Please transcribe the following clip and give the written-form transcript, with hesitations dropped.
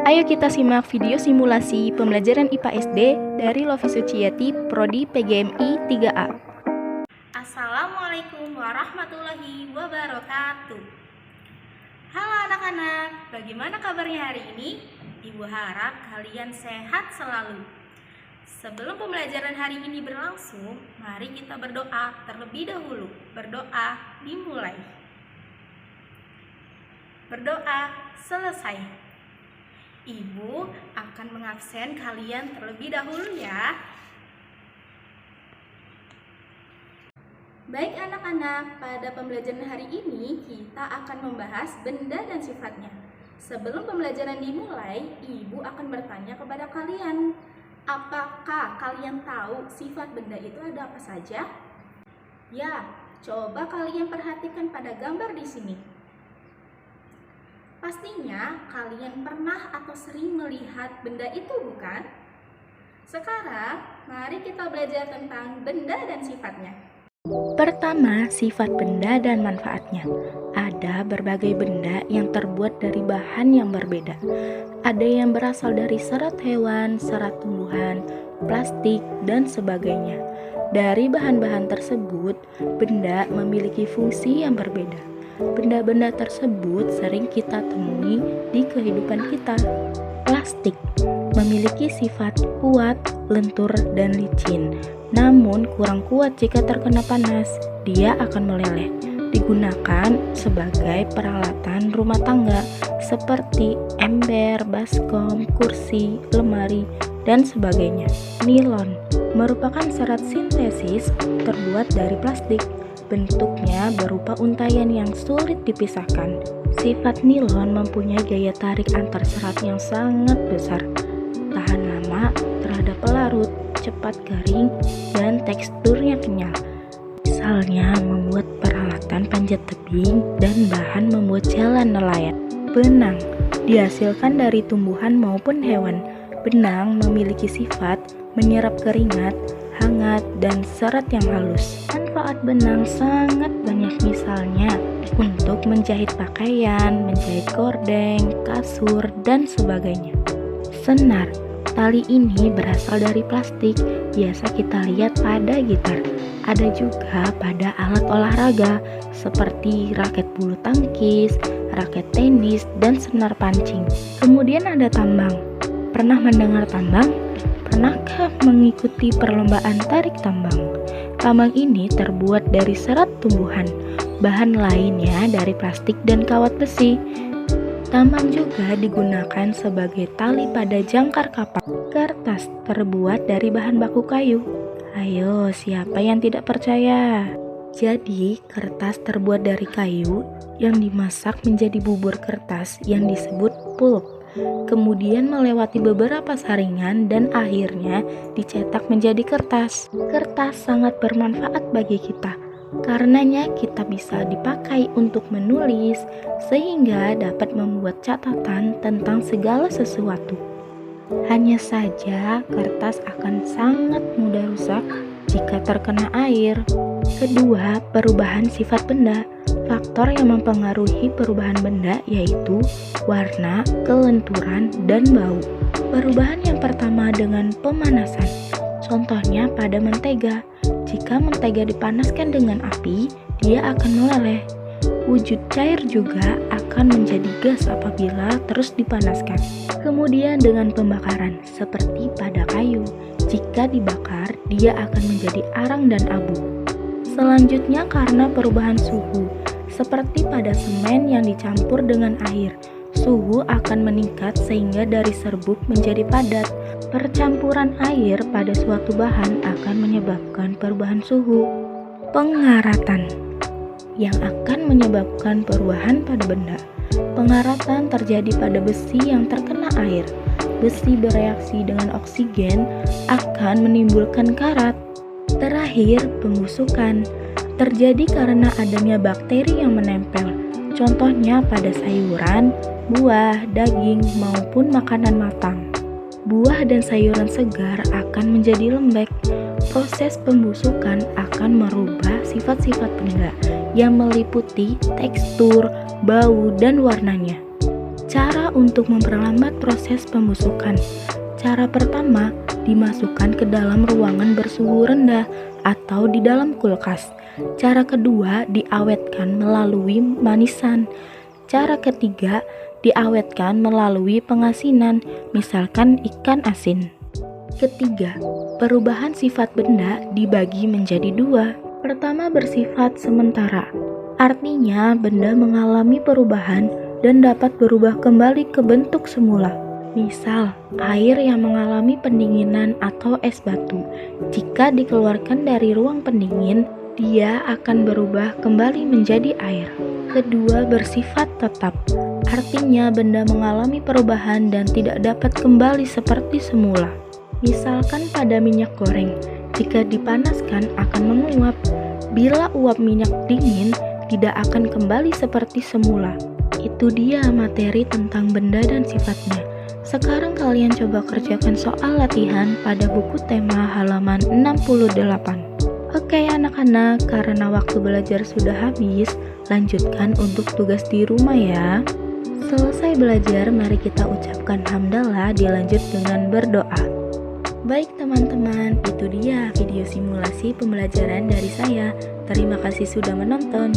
Ayo kita simak video simulasi pembelajaran IPA SD dari Lovi Suciati, Prodi PGMI 3A. Assalamualaikum warahmatullahi wabarakatuh. Halo anak-anak, bagaimana kabarnya hari ini? Ibu harap kalian sehat selalu. Sebelum pembelajaran hari ini berlangsung, mari kita berdoa terlebih dahulu. Berdoa dimulai. Berdoa selesai. Ibu akan mengabsen kalian terlebih dahulu ya. Baik anak-anak, pada pembelajaran hari ini kita akan membahas benda dan sifatnya. Sebelum pembelajaran dimulai, Ibu akan bertanya kepada kalian, apakah kalian tahu sifat benda itu ada apa saja? Ya, coba kalian perhatikan pada gambar di sini. Pastinya kalian pernah atau sering melihat benda itu, bukan? Sekarang, mari kita belajar tentang benda dan sifatnya. Pertama, sifat benda dan manfaatnya. Ada berbagai benda yang terbuat dari bahan yang berbeda. Ada yang berasal dari serat hewan, serat tumbuhan, plastik, dan sebagainya. Dari bahan-bahan tersebut, benda memiliki fungsi yang berbeda. Benda-benda tersebut sering kita temui di kehidupan kita. Plastik memiliki sifat kuat, lentur, dan licin. Namun kurang kuat jika terkena panas, dia akan meleleh. Digunakan sebagai peralatan rumah tangga seperti ember, baskom, kursi, lemari, dan sebagainya. Nilon merupakan serat sintesis terbuat dari plastik. Bentuknya berupa untayan yang sulit dipisahkan. Sifat nilon mempunyai gaya tarik antar serat yang sangat besar, tahan lama terhadap pelarut, cepat kering, dan teksturnya kenyal. Misalnya membuat peralatan panjat tebing dan bahan membuat jalan nelayan. Benang dihasilkan dari tumbuhan maupun hewan. Benang memiliki sifat menyerap keringat, hangat, dan serat yang halus. Manfaat benang sangat banyak, misalnya untuk menjahit pakaian, menjahit gordeng, kasur, dan sebagainya. Senar, tali ini berasal dari plastik, biasa kita lihat pada gitar. Ada juga pada alat olahraga seperti raket bulu tangkis, raket tenis, dan senar pancing. Kemudian ada tambang. Pernah mendengar tambang? Pernahkah mengikuti perlombaan tarik tambang? Tambang ini terbuat dari serat tumbuhan, bahan lainnya dari plastik dan kawat besi. Tambang juga digunakan sebagai tali pada jangkar kapal. Kertas terbuat dari bahan baku kayu. Ayo, siapa yang tidak percaya? Jadi, kertas terbuat dari kayu yang dimasak menjadi bubur kertas yang disebut pulp. Kemudian melewati beberapa saringan dan akhirnya dicetak menjadi kertas. Kertas sangat bermanfaat bagi kita. Karenanya kita bisa dipakai untuk menulis sehingga dapat membuat catatan tentang segala sesuatu. Hanya saja kertas akan sangat mudah rusak jika terkena air. Kedua, perubahan sifat benda. Faktor yang mempengaruhi perubahan benda yaitu warna, kelenturan, dan bau. Perubahan yang pertama dengan pemanasan. Contohnya pada mentega. Jika mentega dipanaskan dengan api, dia akan meleleh. Wujud cair juga akan menjadi gas apabila terus dipanaskan. Kemudian dengan pembakaran, seperti pada kayu. Jika dibakar, dia akan menjadi arang dan abu. Selanjutnya karena perubahan suhu. Seperti pada semen yang dicampur dengan air, suhu akan meningkat sehingga dari serbuk menjadi padat. Percampuran air pada suatu bahan akan menyebabkan perubahan suhu. Pengaratan yang akan menyebabkan perubahan pada benda. Pengaratan terjadi pada besi yang terkena air. Besi bereaksi dengan oksigen akan menimbulkan karat. Terakhir, pembusukan terjadi karena adanya bakteri yang menempel, contohnya pada sayuran, buah, daging, maupun makanan matang. Buah dan sayuran segar akan menjadi lembek. Proses pembusukan akan merubah sifat-sifat benda yang meliputi tekstur, bau, dan warnanya. Cara untuk memperlambat proses pembusukan. Cara pertama, dimasukkan ke dalam ruangan bersuhu rendah atau di dalam kulkas. Cara kedua, diawetkan melalui manisan. Cara ketiga, diawetkan melalui pengasinan, misalkan ikan asin. Ketiga, perubahan sifat benda dibagi menjadi dua. Pertama, bersifat sementara. Artinya, benda mengalami perubahan dan dapat berubah kembali ke bentuk semula. Misal, air yang mengalami pendinginan atau es batu. Jika dikeluarkan dari ruang pendingin, dia akan berubah kembali menjadi air. Kedua, bersifat tetap. Artinya, benda mengalami perubahan dan tidak dapat kembali seperti semula. Misalkan pada minyak goreng, jika dipanaskan akan menguap. Bila uap minyak dingin, tidak akan kembali seperti semula. Itu dia materi tentang benda dan sifatnya. Sekarang kalian coba kerjakan soal latihan pada buku tema halaman 68. Oke anak-anak, karena waktu belajar sudah habis, lanjutkan untuk tugas di rumah ya. Selesai belajar, mari kita ucapkan hamdalah, dilanjut dengan berdoa. Baik teman-teman, itu dia video simulasi pembelajaran dari saya. Terima kasih sudah menonton.